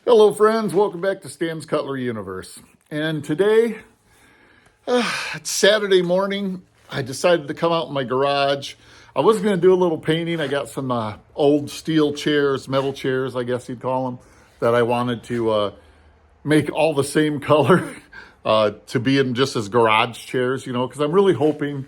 Hello, friends. Welcome back to Stan's Cutlery Universe. And today, it's Saturday morning. I decided to come out in my garage. I was going to do a little painting. I got some old steel chairs, metal chairs, I guess you'd call them, that I wanted to make all the same color to be in just as garage chairs, because I'm really hoping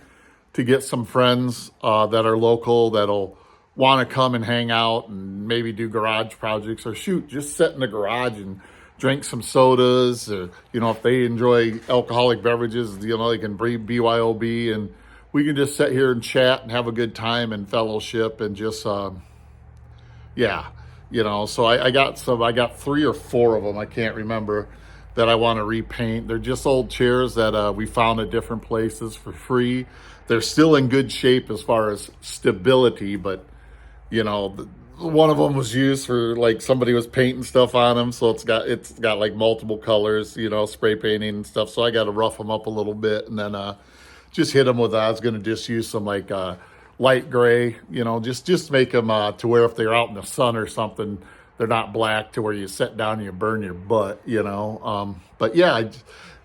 to get some friends that are local that'll want to come and hang out and maybe do garage projects or shoot, just sit in the garage and drink some sodas, or, if they enjoy alcoholic beverages, they can breathe BYOB, and we can just sit here and chat and have a good time and fellowship and just, yeah, so I got 3 or 4 of them. I can't remember that I want to repaint. They're just old chairs that we found at different places for free. They're still in good shape as far as stability, but one of them was used for like somebody was painting stuff on them, so it's got like multiple colors, spray painting and stuff. So I got to rough them up a little bit and then just hit them with. I was going to just use some like light gray, just make them to where if they're out in the sun or something, they're not black to where you sit down and you burn your butt, But yeah,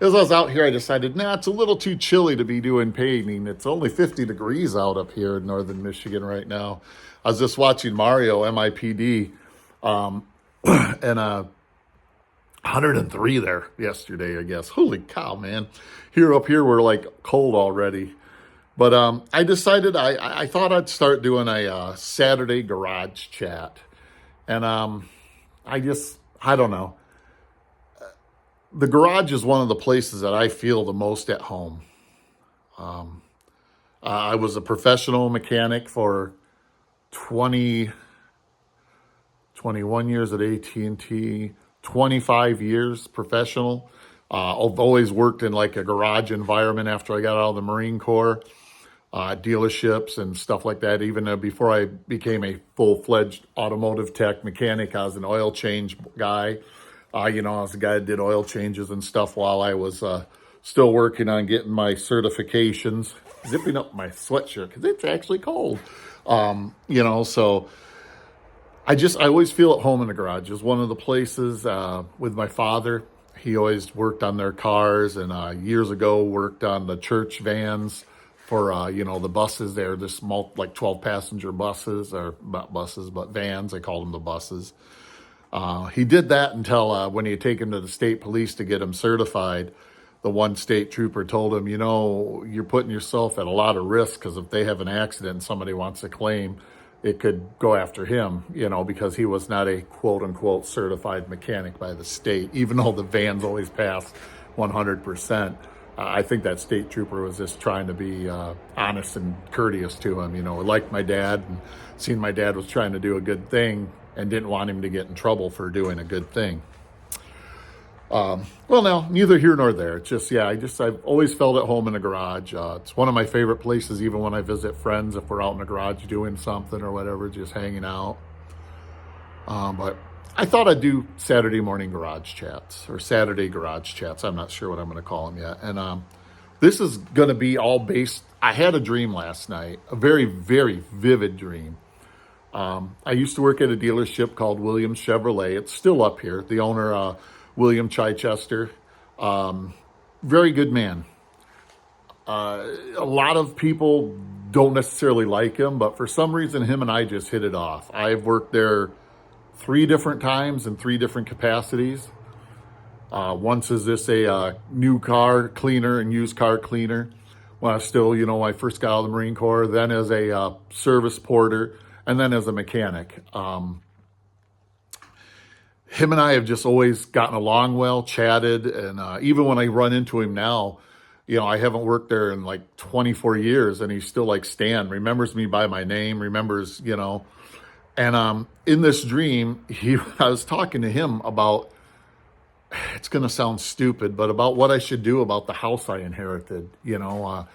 as I was out here, I decided, it's a little too chilly to be doing painting. It's only 50 degrees out up here in northern Michigan right now. I was just watching Mario, MIPD, and 103 there yesterday, I guess. Holy cow, man. Up here, we're like cold already. But I decided I thought I'd start doing a Saturday garage chat. And I don't know. The garage is one of the places that I feel the most at home. I was a professional mechanic for 21 years at AT&T, 25 years professional. I've always worked in like a garage environment after I got out of the Marine Corps, dealerships and stuff like that. Even before I became a full-fledged automotive tech mechanic, I was an oil change guy. I was the guy that did oil changes and stuff while I was still working on getting my certifications, zipping up my sweatshirt because it's actually cold. So I always feel at home in the garage. It's one of the places with my father. He always worked on their cars, and years ago worked on the church vans for, the buses there, this like 12 passenger buses, or not buses, but vans. They called them the buses. He did that until when he had taken to the state police to get him certified, the one state trooper told him, you're putting yourself at a lot of risk because if they have an accident and somebody wants to claim, it could go after him, because he was not a quote unquote certified mechanic by the state, even though the vans always passed 100%. I think that state trooper was just trying to be honest and courteous to him, like my dad, and seeing my dad was trying to do a good thing and didn't want him to get in trouble for doing a good thing. Now, neither here nor there. It's just, I've always felt at home in a garage. It's one of my favorite places, even when I visit friends, if we're out in the garage doing something or whatever, just hanging out. But I thought I'd do Saturday morning garage chats, or Saturday garage chats. I'm not sure what I'm going to call them yet. And this is going to be all based, I had a dream last night, a very, very vivid dream. I used to work at a dealership called Williams Chevrolet. It's still up here. The owner, William Chichester, very good man. A lot of people don't necessarily like him, but for some reason, him and I just hit it off. I've worked there 3 different times in 3 different capacities. Once as this a new car cleaner and used car cleaner, when I was still, when I first got out of the Marine Corps, then as a service porter, and then as a mechanic. Him and I have just always gotten along well, chatted, and even when I run into him now, I haven't worked there in like 24 years, and he's still like Stan, remembers me by my name, remembers, And in this dream, I was talking to him about, it's going to sound stupid, but about what I should do about the house I inherited. My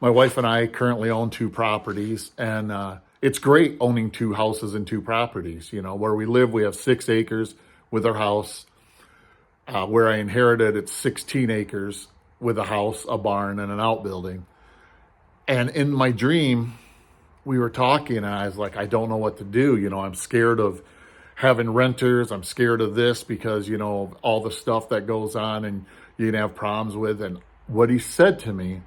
wife and I currently own 2 properties, and it's great owning 2 houses and 2 properties. Where we live, we have 6 acres with our house. Where I inherited, it's 16 acres with a house, a barn, and an outbuilding. And in my dream, we were talking, and I was like, I don't know what to do. I'm scared of having renters. I'm scared of this because, all the stuff that goes on and you can have problems with. And what he said to me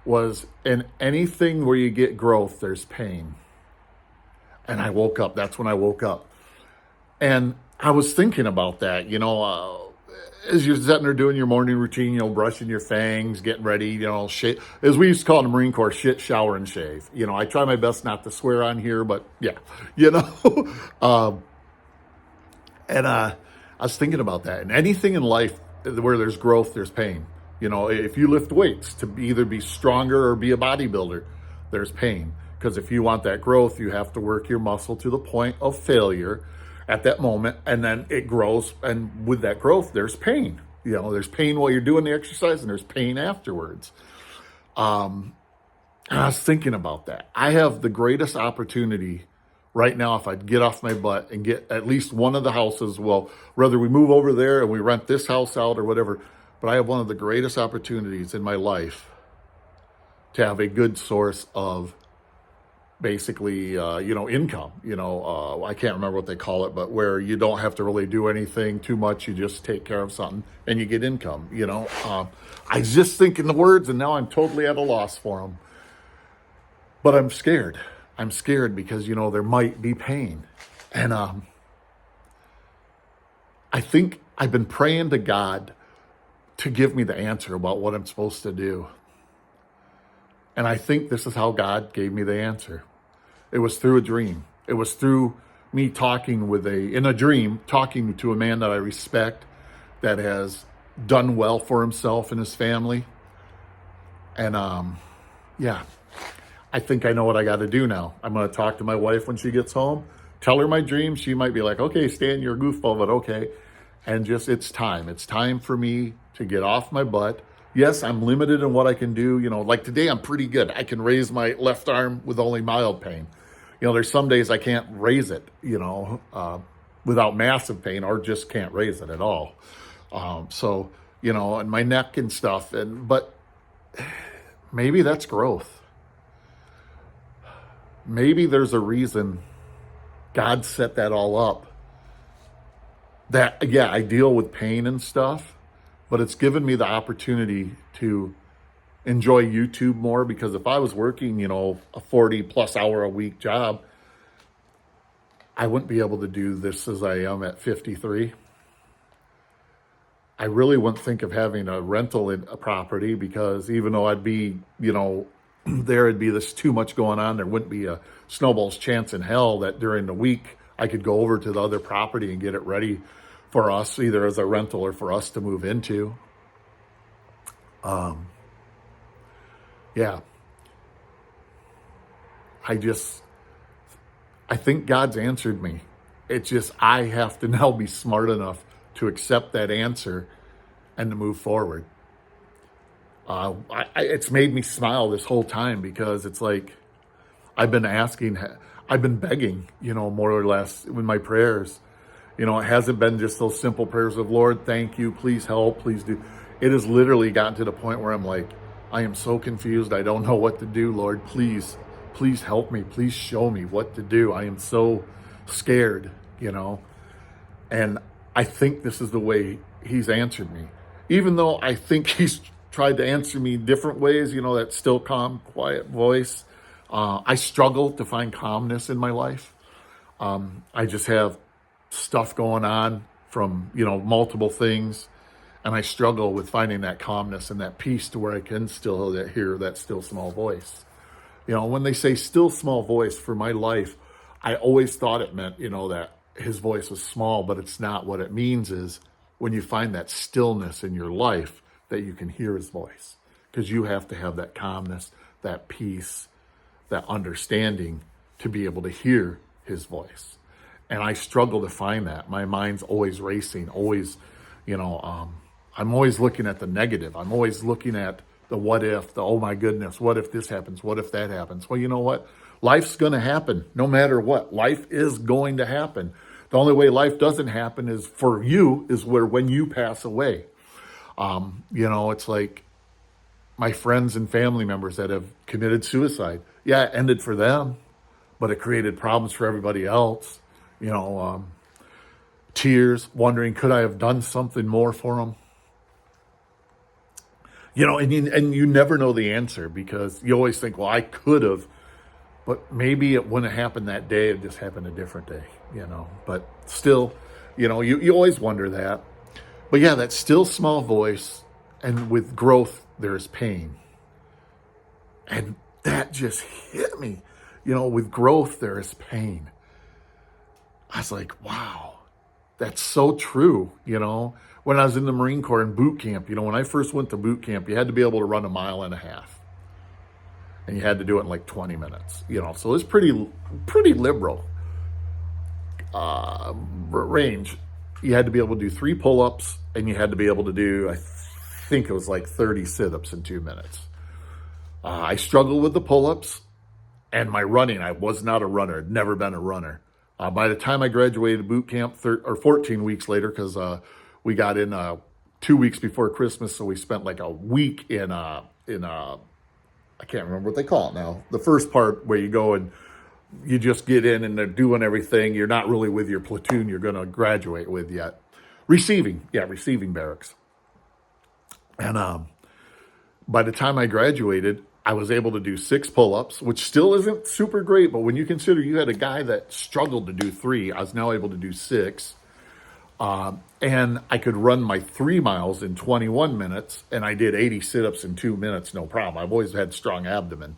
was, in anything where you get growth, there's pain. And I woke up. That's when I woke up. And I was thinking about that, as you're sitting there doing your morning routine, brushing your fangs, getting ready, shit, as we used to call it in the Marine Corps, shit, shower, and shave. I try my best not to swear on here, but yeah, and I was thinking about that. And anything in life where there's growth, there's pain. If you lift weights to either be stronger or be a bodybuilder, there's pain. Because if you want that growth, you have to work your muscle to the point of failure at that moment, and then it grows. And with that growth, there's pain. There's pain while you're doing the exercise, and there's pain afterwards. I was thinking about that. I have the greatest opportunity right now if I'd get off my butt and get at least one of the houses. Well, whether we move over there and we rent this house out or whatever, but I have one of the greatest opportunities in my life to have a good source of basically, income, I can't remember what they call it, but where you don't have to really do anything too much. You just take care of something and you get income, I was just thinking the words and now I'm totally at a loss for them. But I'm scared. I'm scared because, there might be pain. And I think I've been praying to God to give me the answer about what I'm supposed to do. And I think this is how God gave me the answer. It was through a dream. It was through me talking in a dream, talking to a man that I respect, that has done well for himself and his family. And I think I know what I got to do now. I'm going to talk to my wife when she gets home, tell her my dream. She might be like, okay, Stan, you're a goofball, but okay. And it's time. It's time for me to get off my butt. Yes, I'm limited in what I can do. Like today, I'm pretty good. I can raise my left arm with only mild pain. There's some days I can't raise it, without massive pain, or just can't raise it at all. And my neck and stuff. But maybe that's growth. Maybe there's a reason God set that all up. That, yeah, I deal with pain and stuff, but it's given me the opportunity to enjoy YouTube more, because if I was working, a 40 plus hour a week job, I wouldn't be able to do this as I am at 53. I really wouldn't think of having a rental in a property, because even though I'd be, there'd be this too much going on, there wouldn't be a snowball's chance in hell that during the week I could go over to the other property and get it ready for us, either as a rental or for us to move into. Yeah. I think God's answered me. It's just, I have to now be smart enough to accept that answer and to move forward. It's made me smile this whole time, because it's like, I've been begging, more or less with my prayers. It hasn't been just those simple prayers of, Lord, thank you, please help, please do. It has literally gotten to the point where I'm like, I am so confused. I don't know what to do, Lord. Please help me. Please show me what to do. I am so scared, and I think this is the way he's answered me. Even though I think he's tried to answer me different ways, that still calm, quiet voice. I struggle to find calmness in my life. I just have stuff going on from, multiple things. And I struggle with finding that calmness and that peace to where I can still hear that still small voice. When they say still small voice for my life, I always thought it meant, that his voice was small, but it's not. What it means is when you find that stillness in your life, that you can hear his voice, because you have to have that calmness, that peace, that understanding to be able to hear his voice. And I struggle to find that. My mind's always racing, always, I'm always looking at the negative. I'm always looking at the what if, the oh my goodness, what if this happens? What if that happens? Well, you know what? Life's going to happen no matter what. Life is going to happen. The only way life doesn't happen is for you, is when you pass away. It's like my friends and family members that have committed suicide. Yeah, it ended for them, but it created problems for everybody else. tears, wondering, could I have done something more for them? You know, and you never know the answer because you always think, well, I could have, but maybe it wouldn't have happened that day. It just happened a different day, you know. But still, you know, you always wonder that. But yeah, that still small voice, and with growth, there's pain. And that just hit me. You know, with growth, there is pain. I was like, wow, that's so true. You know, when I was in the Marine Corps in boot camp, you know, when I first went to boot camp, you had to be able to run 1.5 miles. And you had to do it in like 20 minutes, you know, so it's pretty liberal range. You had to be able to do 3 pull-ups, and you had to be able to do, I think it was like 30 sit-ups in 2 minutes. I struggled with the pull-ups and my running. I was not a runner, had never been a runner. By the time I graduated boot camp, 14 weeks later, because we got in 2 weeks before Christmas, so we spent like a week in I can't remember what they call it now. The first part where you go and you just get in and they're doing everything. You're not really with your platoon you're going to graduate with yet. Receiving barracks. And by the time I graduated, I was able to do 6 pull-ups, which still isn't super great. But when you consider you had a guy that struggled to do 3, I was now able to do 6. And I could run my 3 miles in 21 minutes, and I did 80 sit-ups in 2 minutes, no problem. I've always had strong abdomen.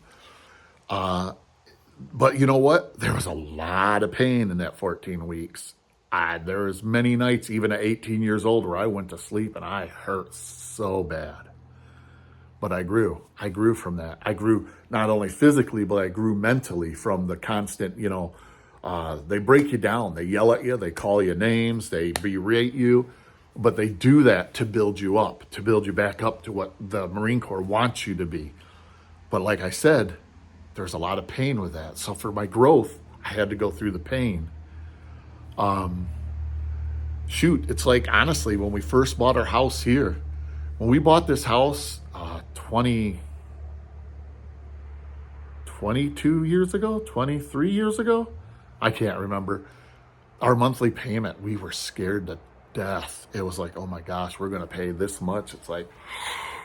But you know what? There was a lot of pain in that 14 weeks. There was many nights, even at 18 years old, where I went to sleep and I hurt so bad. But I grew. I grew from that. I grew not only physically, but I grew mentally from the constant, you know, they break you down. They yell at you. They call you names. They berate you. But they do that to build you up, to build you back up to what the Marine Corps wants you to be. But like I said, there's a lot of pain with that. So for my growth, I had to go through the pain. It's like, honestly, when we first bought our house here, when we bought this house 22 years ago, 23 years ago, I can't remember. Our monthly payment, we were scared to death. It was like, oh my gosh, we're going to pay this much. It's like,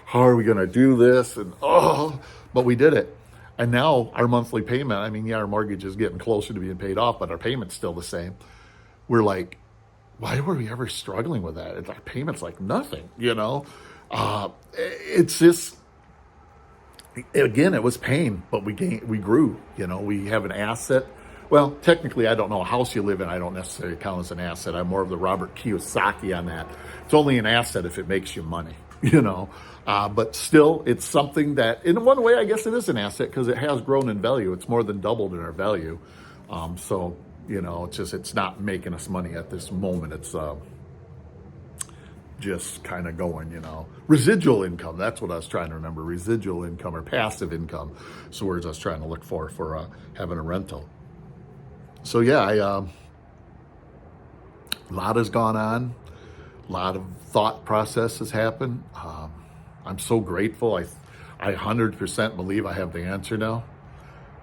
how are we going to do this? And but we did it. And now our monthly payment, I mean, yeah, our mortgage is getting closer to being paid off, but our payment's still the same. We're like, why were we ever struggling with that? Our payment's like nothing, you know? It's just, again, it was pain, but we grew, you know, we have an asset. Well, technically, I don't know, a house you live in, I don't necessarily count as an asset. I'm more of the Robert Kiyosaki on that. It's only an asset if it makes you money, you know. But still, it's something that, in one way, I guess it is an asset because it has grown in value. It's more than doubled in our value. So, you know, it's not making us money at this moment. It's just kind of going, you know. Residual income, that's what I was trying to remember. Residual income or passive income. So words I was trying to look for having a rental. So yeah, a lot has gone on. A lot of thought process has happened. I'm so grateful. I 100% believe I have the answer now.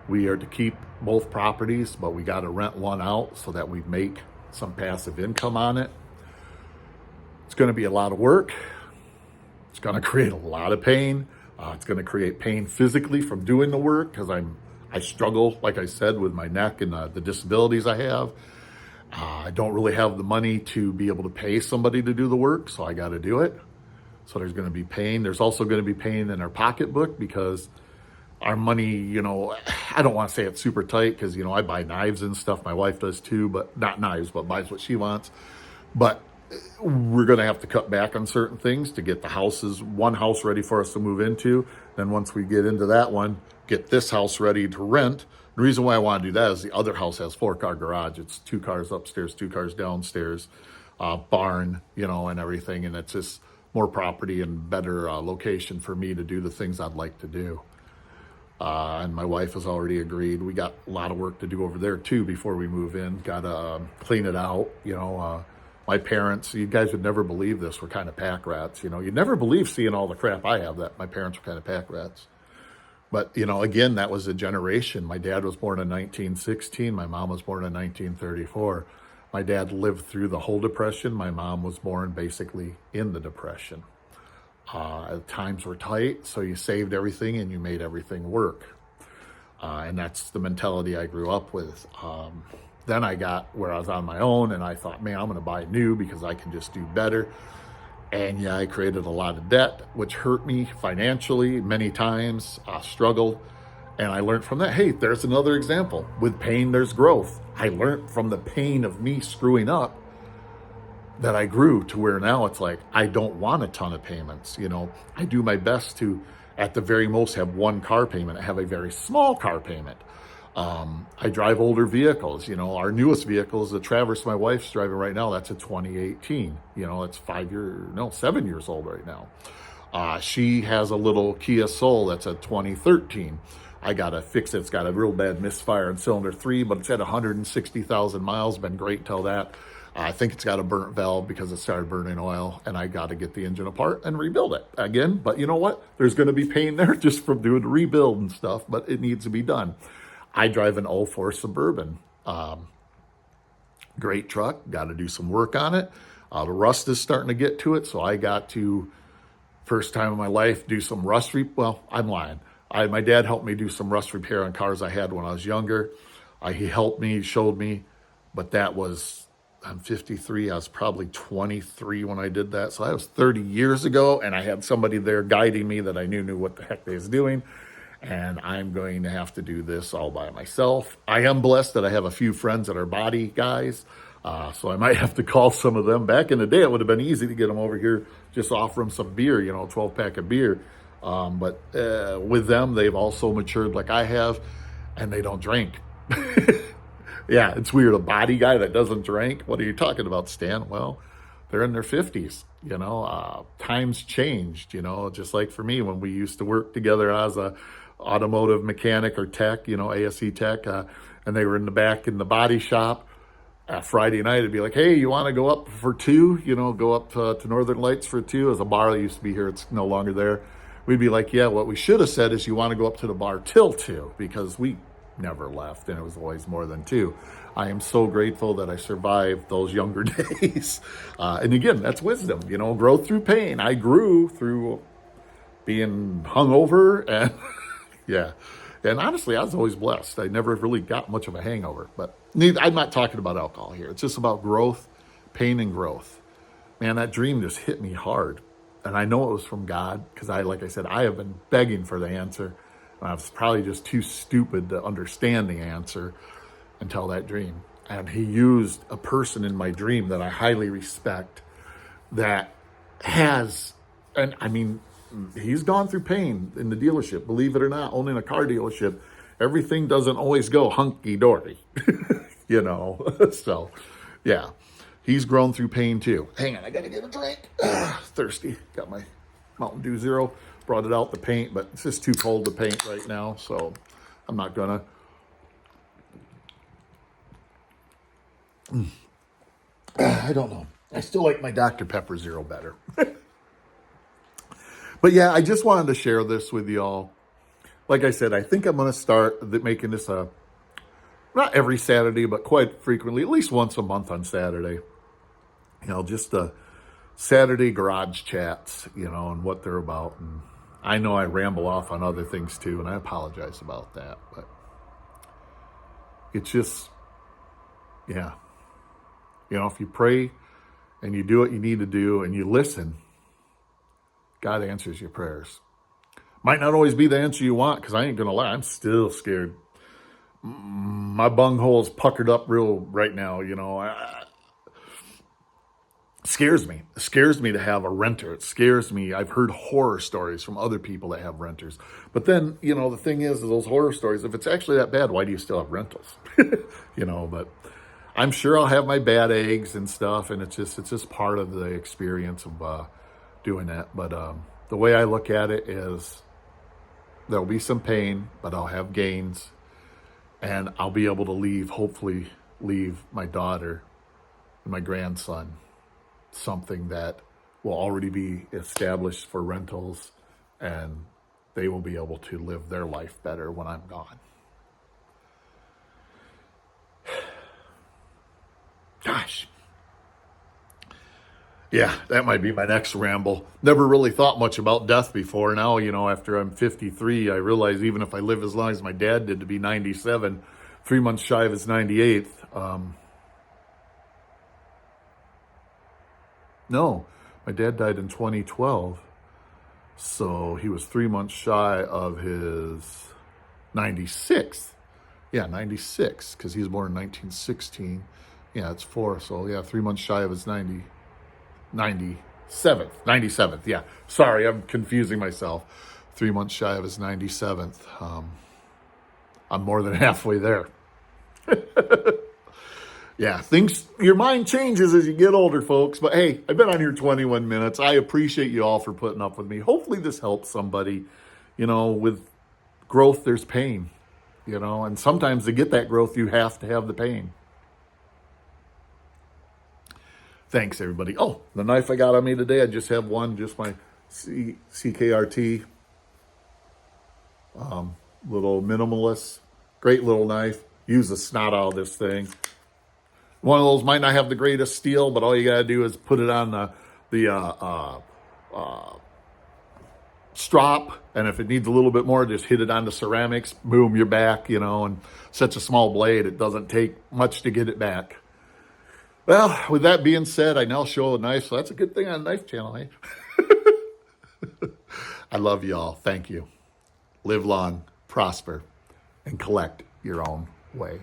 We are to keep both properties, but we got to rent one out so that we make some passive income on it. It's going to be a lot of work. It's going to create a lot of pain. It's going to create pain physically from doing the work because I struggle, like I said, with my neck and the disabilities I have. I don't really have the money to be able to pay somebody to do the work, so I got to do it. So there's going to be pain. There's also going to be pain in our pocketbook because our money, you know, I don't want to say it's super tight because, you know, I buy knives and stuff. My wife does too, but not knives, but buys what she wants. But we're going to have to cut back on certain things to get one house ready for us to move into. Then once we get into that one, get this house ready to rent. The reason why I want to do that is the other house has 4-car garage. It's 2 cars upstairs, 2 cars downstairs, barn, you know, and everything. And it's just more property and better location for me to do the things I'd like to do. And my wife has already agreed. We got a lot of work to do over there too before we move in. Got to clean it out, you know. My parents, you guys would never believe this, were kind of pack rats. You know, you'd never believe seeing all the crap I have that my parents were kind of pack rats. But, you know, again, that was a generation. My dad was born in 1916. My mom was born in 1934. My dad lived through the whole Depression. My mom was born basically in the Depression. Times were tight, so you saved everything and you made everything work. And that's the mentality I grew up with. Then I got where I was on my own and I thought, man, I'm going to buy new because I can just do better. And yeah, I created a lot of debt, which hurt me financially many times. I struggled. And I learned from that. Hey, there's another example. With pain, there's growth. I learned from the pain of me screwing up that I grew to where now it's like, I don't want a ton of payments. I do my best to, at the very most, have one car payment. I have a very small car payment. I drive older vehicles. Our newest vehicle is the Traverse my wife's driving right now. That's a 2018. It's 7 years old right now. She has a little Kia Soul that's a 2013. I got to fix it. It's got a real bad misfire in cylinder 3, but it's at 160,000 miles. Been great till that. I think it's got a burnt valve because it started burning oil, and I got to get the engine apart and rebuild it again. But you know what? There's going to be pain there just from doing the rebuild and stuff, but it needs to be done. I drive an 04 Suburban. Great truck. Got to do some work on it. The rust is starting to get to it, so I got to, first time in my life, do some rust. Well, I'm lying. My dad helped me do some rust repair on cars I had when I was younger. He helped me, showed me, but I'm 53. I was probably 23 when I did that. So that was 30 years ago, and I had somebody there guiding me that I knew what the heck they was doing. And I'm going to have to do this all by myself. I am blessed that I have a few friends that are body guys. So I might have to call some of them. Back in the day, it would have been easy to get them over here, just offer them some beer, 12-pack of beer. But with them, they've also matured like I have, and they don't drink. Yeah, it's weird. A body guy that doesn't drink? What are you talking about, Stan? Well, they're in their 50s. Times changed, just like for me when we used to work together as a automotive mechanic or tech, ASE tech, and they were in the back in the body shop. Friday night, it'd be like, hey, you want to go up for two? Go up to Northern Lights for two. There's a bar that used to be here. It's no longer there. We'd be like, yeah, what we should have said is you want to go up to the bar till 2, because we never left and it was always more than 2. I am so grateful that I survived those younger days. And again, that's wisdom, growth through pain. I grew through being hungover and yeah. And honestly, I was always blessed. I never really got much of a hangover, but I'm not talking about alcohol here. It's just about growth, pain and growth. Man, that dream just hit me hard. And I know it was from God because like I said, I have been begging for the answer. I was probably just too stupid to understand the answer until that dream. And he used a person in my dream that I highly respect that has, and I mean, he's gone through pain in the dealership. Believe it or not, owning a car dealership, everything doesn't always go hunky-dory, So, yeah, he's grown through pain too. Hang on, I got to get a drink. Thirsty. Got my Mountain Dew Zero. Brought it out the paint, but it's just too cold to paint right now, so I'm not gonna. I don't know. I still like my Dr. Pepper Zero better. But yeah, I just wanted to share this with y'all. Like I said, I think I'm going to start making this not every Saturday, but quite frequently, at least once a month on Saturday. Just Saturday garage chats, and what they're about. And I know I ramble off on other things too, and I apologize about that. But it's just, yeah. If you pray and you do what you need to do and you listen, God answers your prayers. Might not always be the answer you want, because I ain't going to lie, I'm still scared. My bunghole's puckered up real right now, scares me. It scares me to have a renter. It scares me. I've heard horror stories from other people that have renters. But then, the thing is those horror stories, if it's actually that bad, why do you still have rentals? But I'm sure I'll have my bad eggs and stuff, and it's just part of the experience of doing that. But the way I look at it is there'll be some pain, but I'll have gains, and I'll be able to hopefully leave my daughter and my grandson something that will already be established for rentals, and they will be able to live their life better when I'm gone. Gosh. Yeah, that might be my next ramble. Never really thought much about death before. Now, after I'm 53, I realize even if I live as long as my dad did to be 97, 3 months shy of his 98th. No, my dad died in 2012. So he was 3 months shy of his 96th. Yeah, 96, because he was born in 1916. Yeah, it's 4. So, yeah, 3 months shy of his 97th. Yeah, sorry, I'm confusing myself. 3 months shy of his 97th. I'm more than halfway there. Yeah, your mind changes as you get older, folks. But hey, I've been on here 21 minutes. I appreciate you all for putting up with me. Hopefully this helps somebody. With growth, there's pain, and sometimes to get that growth, you have to have the pain. Thanks, everybody. Oh, the knife I got on me today, I just have one, just my CKRT, little minimalist, great little knife. Use the snot out of this thing. One of those might not have the greatest steel, but all you gotta do is put it on the strop, and if it needs a little bit more, just hit it on the ceramics. Boom, you're back. And such a small blade, it doesn't take much to get it back. Well, with that being said, I now show a knife, so that's a good thing on Knife Channel, eh? I love y'all. Thank you. Live long, prosper, and collect your own way.